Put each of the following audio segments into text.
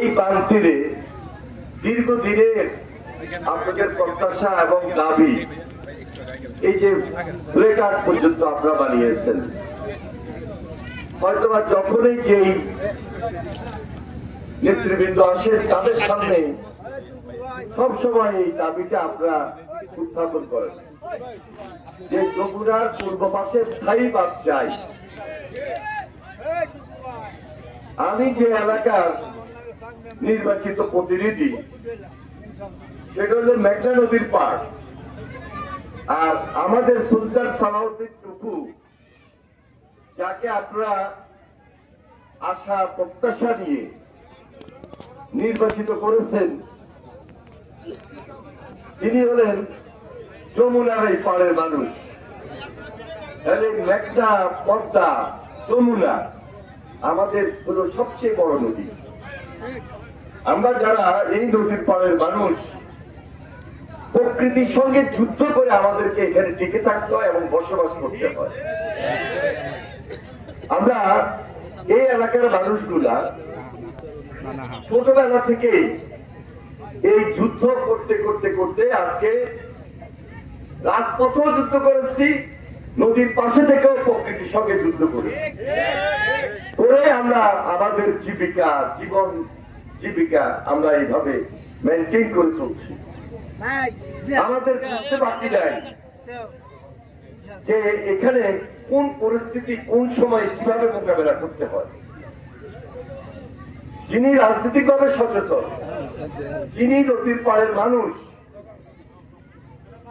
এই বানতীরে দীর্ঘদিনের আপনাদের প্রত্যাশা এবং দাবি এই যে প্লেকার্ড পর্যন্ত আপনারা বানিয়েছেন, হয়তোবা যখনই যেই নেতৃবৃন্দ আসে তাদের সামনে সবসময় এই দাবিটা আপনারা উত্থাপন করেন যে যমুনার পূর্ব পাশে স্থায়ী বাঁধ চাই। আমি যে এলাকার নির্বাচিত প্রতিনিধি সেটা হলো মেঘনা নদীর পাড়, আর আমাদের সুলতান সালাউদ্দিন টুকু যাকে আপনারা আশা প্রত্যাশা নিয়ে নির্বাচিত করেছেন, তিনি হলেন যমুনার এই পাড়ের মানুষ। মেঘনা, পদ্মা, যমুনা আমাদের হলো সবচেয়ে বড় নদী। আমরা যারা এই নদীর পাড়ের মানুষ, প্রকৃতির সঙ্গে যুদ্ধ করে আমাদেরকে এখানে টিকে থাকতে হয় এবং বসবাস করতে হয়। আমরা এই এলাকার মানুষগুলা ছোটবেলা থেকে এই যুদ্ধ করতে করতে করতে আজকে রাজপথেও যুদ্ধ করেছি, নদীর পাশে থেকেও প্রকৃতির সঙ্গে যুদ্ধ করেছি, করে আমরা আমাদের জীবিকা আমরা এইভাবে মেনটেন করে চলছি। আমাদের বুঝতে বাকি যায় যে এখানে কোন পরিস্থিতি কোন সময় কিভাবে মোকাবেলা করতে হয়। যিনি রাজনৈতিকভাবে সচেতন, যিনি নদীর পাড়ের মানুষ,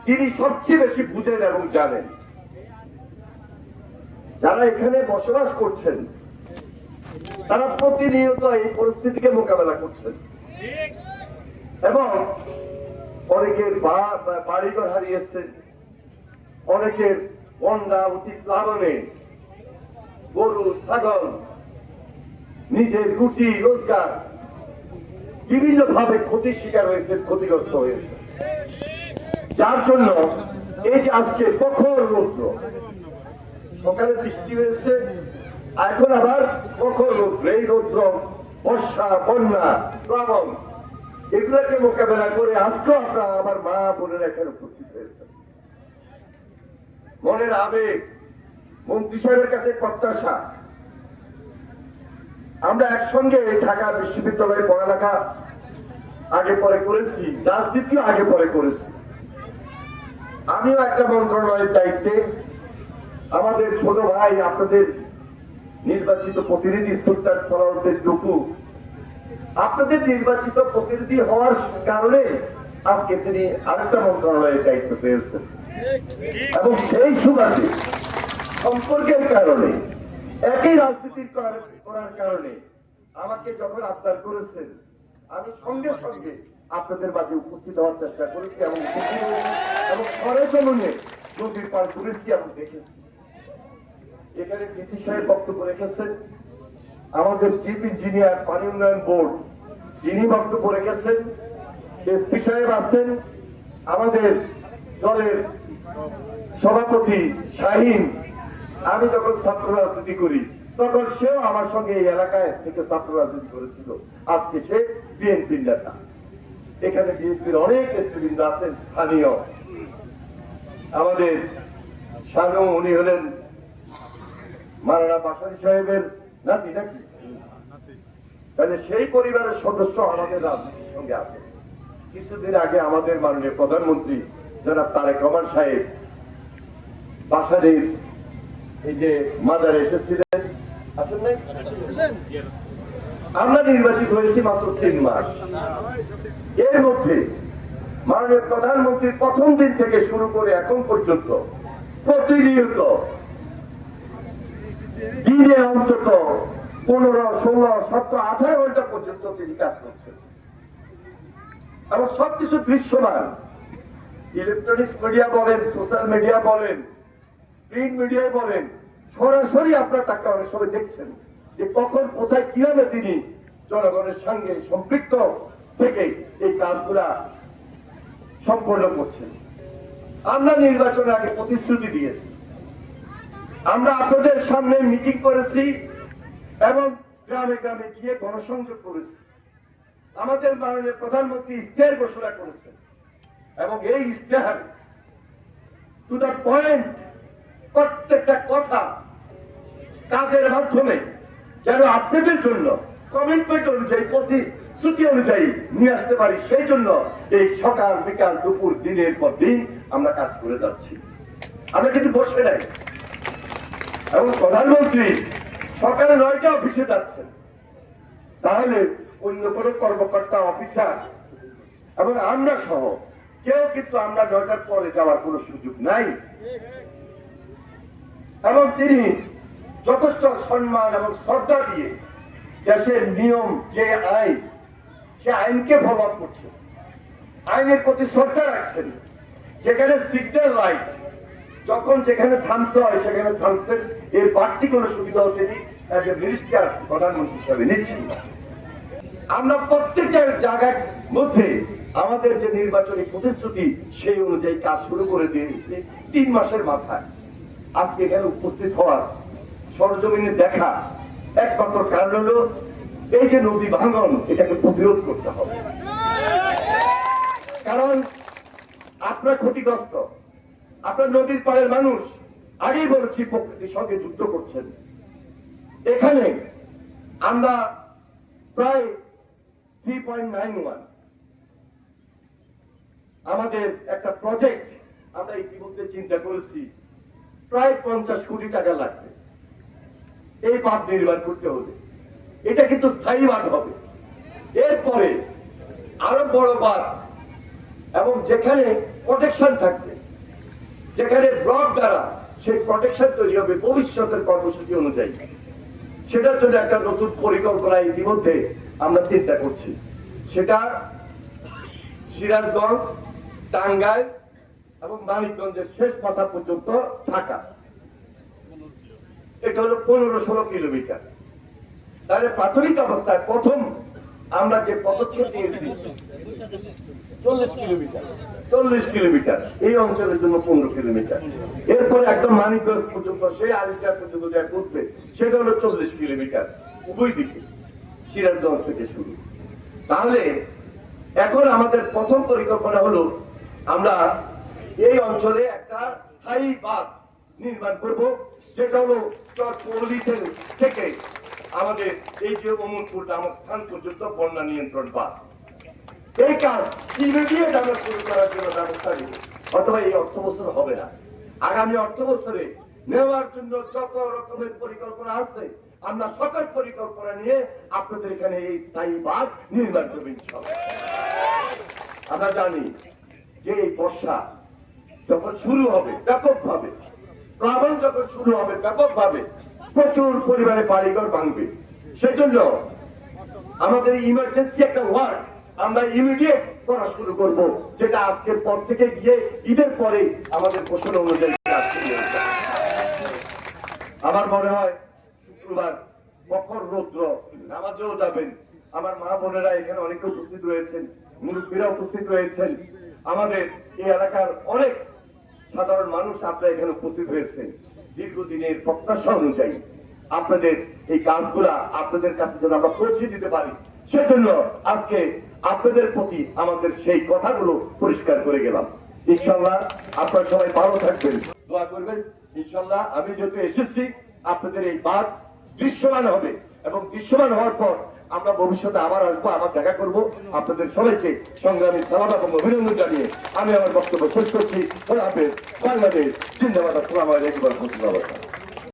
তিনি সবচেয়ে বেশি বুঝেন এবং জানেন। যারা এখানে বসবাস করছেন তারা প্রতিনিয়ত এই পরিস্থিতিকে মোকাবেলা করছেন এবং অনেকের বাড়িঘর হারিয়েছেন, অনেকের বন্যা অতি প্লাবনে গরু ছাগল নিজের রুটি রোজগার বিভিন্ন ভাবে ক্ষতির শিকার হয়েছে, ক্ষতিগ্রস্ত হয়েছে। যার জন্য এই যে আজকে প্রখর রৌদ্র, সকালে বৃষ্টি হয়েছে, এখন আবার প্রখর রৌদ্র, এই রৌদ্র, বর্ষা, বন্যা, প্লাবন এগুলোকে মোকাবেলা করে আজকেও আপনারা আমার মা বোনেরা এখানে উপস্থিত হয়েছে। মনের আবেগ, মন্ত্রী সাহেবের কাছে প্রত্যাশা। আমরা একসঙ্গে ঢাকা বিশ্ববিদ্যালয়ে পড়ালেখা আগে পরে করেছি, রাজনীতিও আগে পরে করেছি। আমিও একটা মন্ত্রণালয়ের দায়িত্বে, আমাদের ছোট ভাই আপনাদের নির্বাচিত প্রতিনিধি সুলতান সালাউদ্দিন টুকু আপনাদের নির্বাচিত প্রতিনিধি হওয়ার কারণে আজকে তিনি আরেকটা মন্ত্রণালয়ের দায়িত্ব পেয়েছেন এবং সেই সুবাদে সম্পর্কের কারণে, একই রাজনীতি করার কারণে আমাকে যখন আবদার করেছেন, আমি সঙ্গে সঙ্গে আপনাদের মাঝে উপস্থিত হওয়ার চেষ্টা করেছি এবং সরেজমিনে নদীর পার ঘুরেছি এবং দেখেছি। এখানে ডিসি সাহেব বক্তব্য রেখেছেন, আমাদের চিফ ইঞ্জিনিয়ার পানি উন্নয়ন বোর্ড তিনি বক্তব্য রেখেছেন, এসপি সাহেব আছেন, আমাদের দলের সভাপতি শাহিন। আমি যখন ছাত্র রাজনীতি করি তখন সেও আমার সঙ্গে এই এলাকায় থেকে ছাত্র রাজনীতি করেছিল, আজকে সে বিএনপির নেতা। এখানে বিএনপির অনেক নেতৃবৃন্দ আছেন স্থানীয়। আমাদের শানু, উনি হলেন মারানা বাসারি সাহেবের নাতি নাকি, তাহলে সেই পরিবারের সদস্য আমাদের রাজনীতির সঙ্গে আছে। কিছুদিন আগে আমাদের মাননীয় প্রধানমন্ত্রী জনাব তারেক রহমান সাহেব বাসারির এই যে মাজারে এসেছিলেন, আসেন নাই? আমরা নির্বাচিত হয়েছি মাত্র 3 মাস। এর মধ্যে মাননীয় প্রধানমন্ত্রীর প্রথম দিন থেকে শুরু করে এখন পর্যন্ত প্রতিনিয়ত দিনে অন্তত 15, 16, 17, 18 ঘন্টা পর্যন্ত তিনি কাজ করছেন এবং সবকিছু দৃশ্যমান। ইলেকট্রনিক্স মিডিয়া বলেন, সোশ্যাল মিডিয়া বলেন, প্রিন্ট মিডিয়ায় বলেন, সরাসরি আপনার টাকা অনেক সময় দেখছেন যে কখন কোথায় কিভাবে তিনি জনগণের সঙ্গে সম্পৃক্ত থেকে এই কাজগুলা সম্পন্ন করছেন। আমরা নির্বাচনের আগে প্রতিশ্রুতি দিয়েছি, আমরা আপনাদের সামনে মিটিং করেছি এবং গ্রামে গ্রামে গিয়ে গণসংযোগ করেছি আমাদের মাননীয় প্রধানমন্ত্রী ইশতেহার ঘোষণা করেছেন এবং এই ইশতেহার টু দ্য পয়েন্ট প্রত্যেকটা কথা কাজের মাধ্যমে যেন আপনাদের জন্য কমিটমেন্ট অনুযায়ী প্রতিশ্রুতি অনুযায়ী নিয়ে আসতে পারি, সেই জন্য এই সকাল বিকাল দুপুর দিনের পর দিন আমরা কাজ করে যাচ্ছি। আমরা কিন্তু বসে নাই। এবং প্রধানমন্ত্রী সকালে 9টা অফিসে যাচ্ছেন, তাহলে অন্য কোনো কর্মকর্তা অফিসার এবং আমরা সহ কেউ কিন্তু আমরা 9টার পরে যাওয়ার কোনো সুযোগ নাই। এবং তিনি যথেষ্ট সম্মান এবং শ্রদ্ধা দিয়ে দেশের নিয়ম যে আইন, সে আইনকে ফলো আপ করছেন, আইনের প্রতি শ্রদ্ধা রাখছেন। যেখানে সিগন্যাল লাইট যখন যেখানে থামতে হয় সেখানে থামছেন। এর বাড়তি কোনো সুবিধাও তিনি মিনিস্টার প্রধানমন্ত্রী হিসাবে নিচ্ছেন। আমরা প্রত্যেকটা জায়গার মধ্যে আমাদের যে নির্বাচনী প্রতিশ্রুতি সেই অনুযায়ী কাজ শুরু করে দিয়েছে 3 মাসের মাথায়। আজকে এখানে উপস্থিত হওয়ার, সরজমিনে দেখা একমাত্র কারণ হলো এই যে নদী ভাঙন, এটাকে প্রতিরোধ করতে হবে। কারণ আপনার ক্ষতিগ্রস্ত, আপনার নদীর পাড়ের মানুষ আগেই বলেছি প্রকৃতির সঙ্গে যুদ্ধ করছেন। এখানে আমরা প্রায় 3.91 আমাদের একটা প্রজেক্ট আমরা ইতিমধ্যে চিন্তা করেছি, প্রায় 50 কোটি টাকা লাগবে এই বাঁধ নির্মাণ করতে হলে। এটা কিন্তু স্থায়ী বাঁধ হবে। এরপরে আরো বড় বাঁধ এবং যেখানে প্রোটেকশন থাকবে, যেখানে ব্লক দ্বারা সেই প্রোটেকশন তৈরি হবে ভবিষ্যতের কর্মসূচি অনুযায়ী। সেটার জন্য একটা নতুন পরিকল্পনা ইতিমধ্যে আমরা চিন্তা করছি। সেটা সিরাজগঞ্জ, টাঙ্গাইল এবং মানিকগঞ্জের শেষ মাথা পর্যন্ত ঢাকা। এটা হলো 15-16 কিলোমিটার। তাহলে প্রাথমিক অবস্থায় প্রথম আমরা যে পদক্ষেপ নিয়েছি 40 কিলোমিটার, এই অঞ্চলের জন্য 15 কিলোমিটার। এরপরে একদম মানিকগঞ্জ পর্যন্ত, সেই আলিশা পর্যন্ত যা করবে সেটা হলো 40 কিলোমিটার উভয় দিকে, সিরাজগঞ্জ থেকে শুরু। তাহলে এখন আমাদের প্রথম পরিকল্পনা হলো আমরা এই অঞ্চলে একটা স্থায়ী বাঁধ নির্মাণ করব, যেটা হলো চরপল্লী থেকে আমাদের এই যে অমরপুর নামক স্থান পর্যন্ত বন্যা নিয়ন্ত্রণ বাঁধ। এই কাজ ইমিডিয়েট আমরা শুরু করার জন্য ব্যবস্থা নিব, অথবা এই অর্থ বছর হবে না, আগামী অর্থ বছরে নেওয়ার জন্য যত রকমের পরিকল্পনা আছে আমরা সকল পরিকল্পনা নিয়ে আপনাদের এখানে এই স্থায়ী বাঁধ নির্মাণ করবেন। আমরা জানি যে এই বর্ষা যখন শুরু হবে ব্যাপকভাবে, প্লাবন যখন শুরু হবে ব্যাপকভাবে, প্রচুর পরিমাণে বাড়িঘর ভাঙবে। সেজন্য আমাদের ইমার্জেন্সি একটা ওয়ার্ক আমরা ইমিডিয়েট করা শুরু করব, যেটা আজকের পর থেকে গিয়ে ঈদের পরে আমাদের ঘোষণা অনুযায়ী আমার মনে হয় শুক্রবার প্রখর রৌদ্র, নামাজেও যাবেন। আমার মা বোনেরা এখানে অনেকে উপস্থিত রয়েছেন, মুরব্বীরা উপস্থিত রয়েছেন, আমাদের এই এলাকার অনেক সাধারণ মানুষ আপনারা এখানে উপস্থিত হয়েছেন। দীর্ঘদিনের প্রত্যাশা অনুযায়ী আপনাদের এই কাজগুলা আপনাদের কাছে যেন আমরা পৌঁছে দিতে পারি, সেজন্য আজকে আপনাদের প্রতি আমাদের সেই কথাগুলো পরিষ্কার করে গেলাম। ইনশাল্লাহ আপনারা সবাই ভালো থাকবেন, দোয়া করবেন। ইনশাল্লাহ আমি যেহেতু এসেছি, আপনাদের এই বাঁধ দৃশ্যমান হবে এবং দৃশ্যমান হওয়ার পর আমরা ভবিষ্যতে আবার আসবো, আবার দেখা করব। আপনাদের সবাইকে সংগ্রামী সালাম এবং অভিনন্দন জানিয়ে আমি আমার বক্তব্য শেষ করছি। বাংলাদেশ জিন্দাবাদ। আসসালামু আলাইকুম ওয়া রাহমাতুল্লাহি ওয়া বারাকাতুহু।